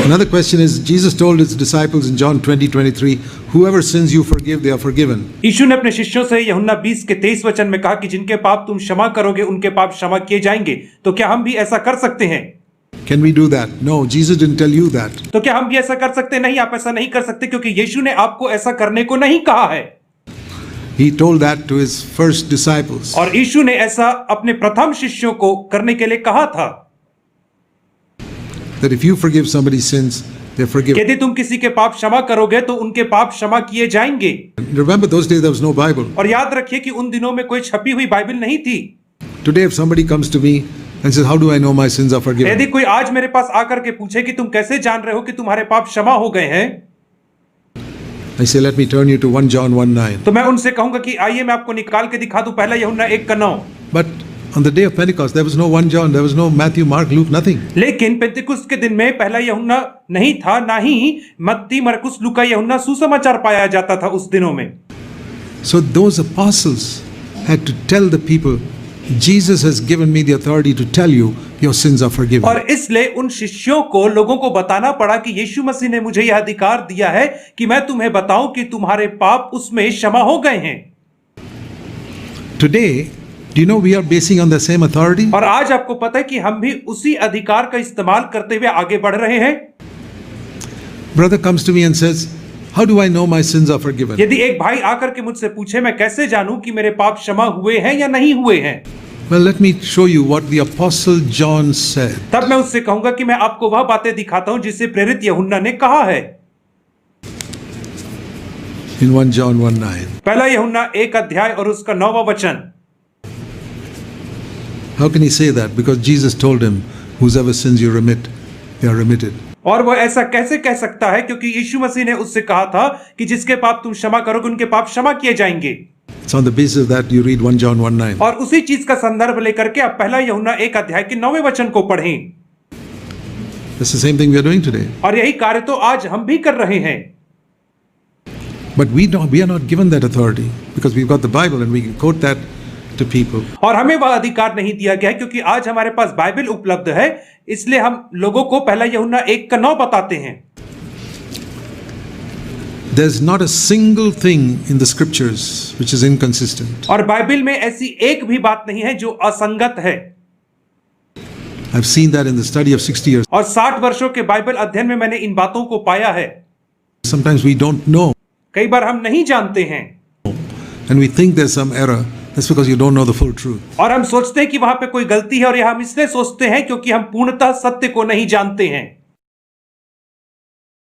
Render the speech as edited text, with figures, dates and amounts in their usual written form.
Another question is, Jesus told his disciples in John 20:23, whoever sins you forgive, they are forgiven. यीशु ने अपने शिष्यों से यूहन्ना 20:23 में कहा कि जिनके पाप तुम क्षमा करोगे उनके पाप क्षमा किए जाएंगे। तो क्या हम भी ऐसा कर सकते हैं? Can we do that? No, Jesus didn't tell you that. तो क्या हम भी ऐसा कर सकते? नहीं, आप ऐसा नहीं कर सकते, क्योंकि यीशु ने आपको ऐसा करने को नहीं कहा है। He told that to his first disciples. और यीशु ने ऐसा अपने प्रथम शिष्यों को करने के लिए कहा था That if you forgive somebody's sins, they're forgiven. यदि तुम किसी के पाप क्षमा करोगे तो उनके पाप क्षमा किए जाएंगे। Remember, those days there was no Bible. और याद रखिए कि उन दिनों में कोई छपी हुई बाइबल नहीं थी। Today, if somebody comes to me and says, how do I know my sins are forgiven? यदि कोई आज मेरे पास आकर के पूछे कि तुम कैसे जान रहे हो कि तुम्हारे पाप क्षमा हो गए हैं, I say, let me turn you to 1 John 1:9. तो मैं उनसे कहूंगा कि आइए मैं आपको निकाल के दिखा दूं पहला यूहन्ना 1:9। But on the day of Pentecost, there was no 1 John, there was no Matthew, Mark, Luke, nothing. लेकिन पेंतिकुस्त के दिन में पहला यूहन्ना नहीं था, ना ही मत्ती, मरकुस, लूका, यूहन्ना सुसमाचार पाया जाता था उस दिनों में। So those apostles had to tell the people, Jesus has given me the authority to tell you your sins are forgiven. और इसलिए उन शिष्यों को लोगों को बताना पड़ा कि यीशु मसीह ने मुझे यह अधिकार दिया है कि मैं तुम्हें बताऊं कि तुम्हारे पाप उसमें क्षमा हो गए हैं। Today, do you know we are basing on the same authority? और आज आपको पता है कि हम भी उसी अधिकार का इस्तेमाल करते हुए आगे बढ़ रहे हैं। Brother comes to me and says, how do I know my sins are forgiven? यदि एक भाई आकर के मुझसे पूछे मैं कैसे जानूं कि मेरे पाप क्षमा हुए हैं या नहीं हुए हैं, Well, let me show you what the apostle John said. तब मैं उससे कहूंगा कि मैं आपको वह बातें दिखाता हूं जिसे प्रेरित यूहन्ना ने कहा है। In 1 John 1:9. पहला यूहन्ना 1 और उसका 9वां वचन। How can he say that? Because Jesus told him, whosever sins you remit, they are remitted. और वो ऐसा कैसे कह सकता है? क्योंकि यीशु मसीह ने उससे कहा था कि जिसके पाप तुम क्षमा करोगे उनके पाप क्षमा किए जाएंगे। It's on the basis of that you read 1 John 1:9. और उसी चीज का संदर्भ लेकर के आप पहला यूहन्ना 1 के 9वें वचन को पढ़ें। That's the same thing we are doing today. और यही कार्य तो आज हम भी कर रहे हैं। But we are not given that authority because we've got the Bible and we can quote that to people. और हमें वह अधिकार नहीं दिया गया है क्योंकि आज हमारे पास बाइबल उपलब्ध है, इसलिए हम लोगों को पहला यूहन्ना 1:9 बताते हैं। There's not a single thing in the scriptures which is inconsistent. और बाइबल में ऐसी एक भी बात नहीं है जो असंगत है। I've seen that in the study of 60 years. और 60 वर्षों के बाइबल अध्ययन में मैंने इन बातों को पाया है। Sometimes we don't know कई बार हम नहीं जानते हैं and we think there's some error. That's because you don't know the full truth. और हम सोचते हैं कि वहां पे कोई गलती है, और यह हम इसलिए सोचते हैं क्योंकि हम पूर्णतः सत्य को नहीं जानते हैं।